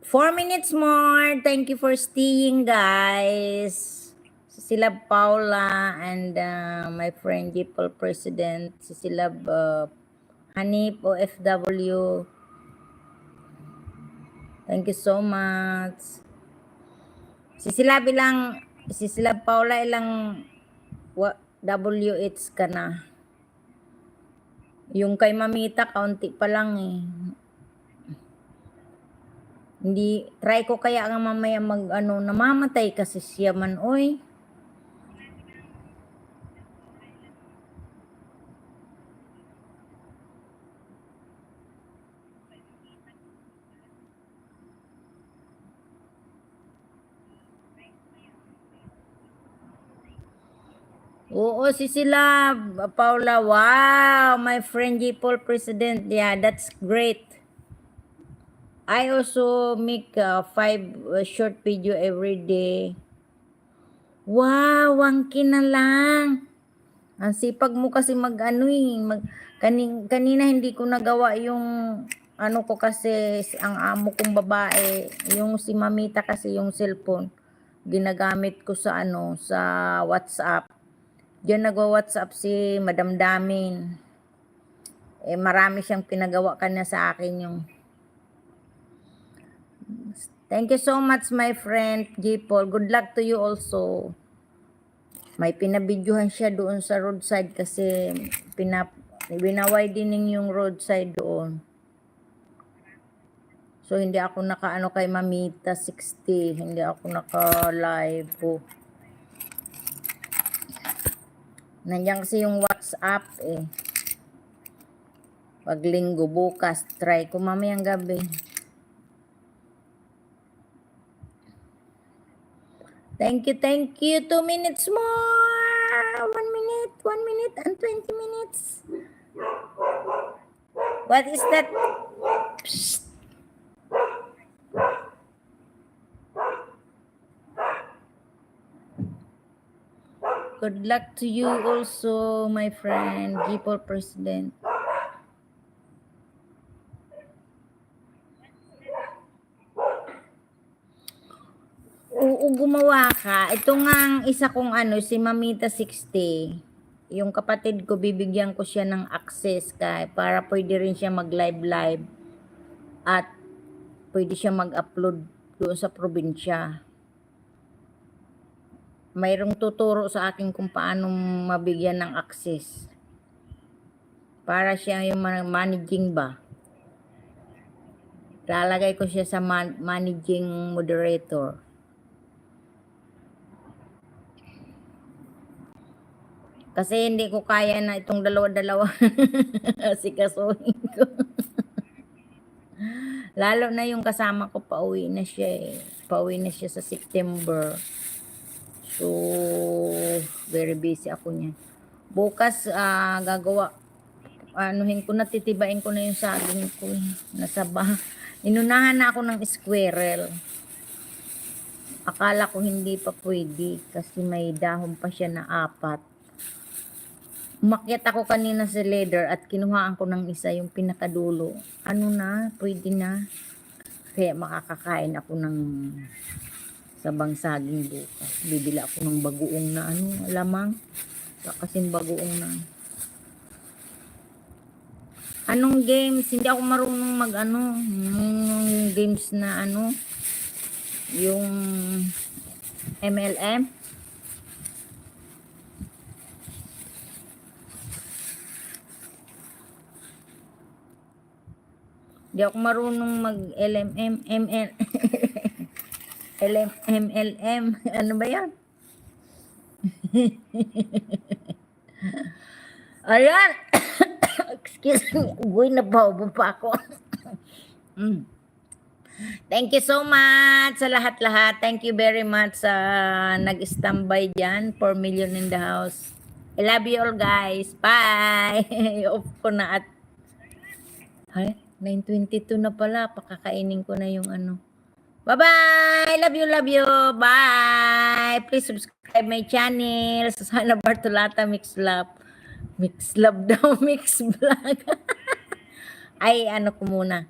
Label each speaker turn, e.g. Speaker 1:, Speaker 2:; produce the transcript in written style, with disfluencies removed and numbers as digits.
Speaker 1: 4 minutes more. Thank you for staying, guys. Sila Paula and my friend Jipol President. Sila Hanip OFW. Thank you so much. Sila Paula ilang WH ka na. Yung kay Mamita, kaunti pa lang eh. Hindi, try ko kaya nga mamaya namamatay kasi siya man, oy. Oo, sila Paula. Wow, my friend Jipol President. Yeah, that's great. I also make 5 short video every day. Wow, wangki na lang. Ang sipag mo kasi kanina hindi ko nagawa yung ko kasi ang amo kong babae, yung si Mamita kasi yung cellphone ginagamit ko sa sa WhatsApp. Diyan nagwa-WhatsApp si Madam Damin. Marami siyang pinagawa kanya sa akin yung. Thank you so much, my friend Jipol. Good luck to you also. May pinabidyohan siya doon sa roadside kasi winawidening yung roadside doon. So, hindi ako naka kay Mamita 60. Hindi ako naka-live po. Nandiyan kasi yung WhatsApp eh. Pag linggo, bukas, try ko mamayang gabi. Thank you, thank you. 2 minutes more. 1 minute and 20 minutes. What is that? Psst. Good luck to you also, my friend, Jipol President. Oo, gumawa ka. Ito nga isa kong si Mamita 60. Yung kapatid ko, bibigyan ko siya ng access para pwede rin siya mag-live at pwede siya mag-upload doon sa probinsya. Mayroong tuturo sa akin kung paano mabigyan ng access. Para siya yung managing ba. Lalagay ko siya sa managing moderator. Kasi hindi ko kaya na itong dalawa-dalawa sikasuhin ko. Lalo na yung kasama ko, pauwi na siya eh. Pauwi na siya sa September. So, very busy ako niya. Bukas, gagawa, titibain ko na yung saging ko. Nasa inunahan na ako ng squirrel. Akala ko hindi pa pwede kasi may dahon pa siya na 4. Umakyat ako kanina sa ladder at kinuhaan ko ng isa yung pinakadulo. Pwede na. Kaya makakakain ako ng sabang saging bukas. Bibili ako ng bagoong na lamang. Kasing bagoong na. Anong games? Hindi ako marunong games na yung MLM. Hindi ako marunong mag-LMM, ML, MLM. Ano ba yan? Ayan. Excuse me. Uy, napaubo pa ako. Thank you so much sa lahat-lahat. Thank you very much sa nag-standby dyan. 4 million in the house. I love you all, guys. Bye. Off ko na at 9:22 na pala. Pakakainin ko na yung Bye-bye! Love you! Bye! Please subscribe my channel. Susana Bartolata Mix Love. Mix Love daw, Mix Vlog. Ay, ko muna.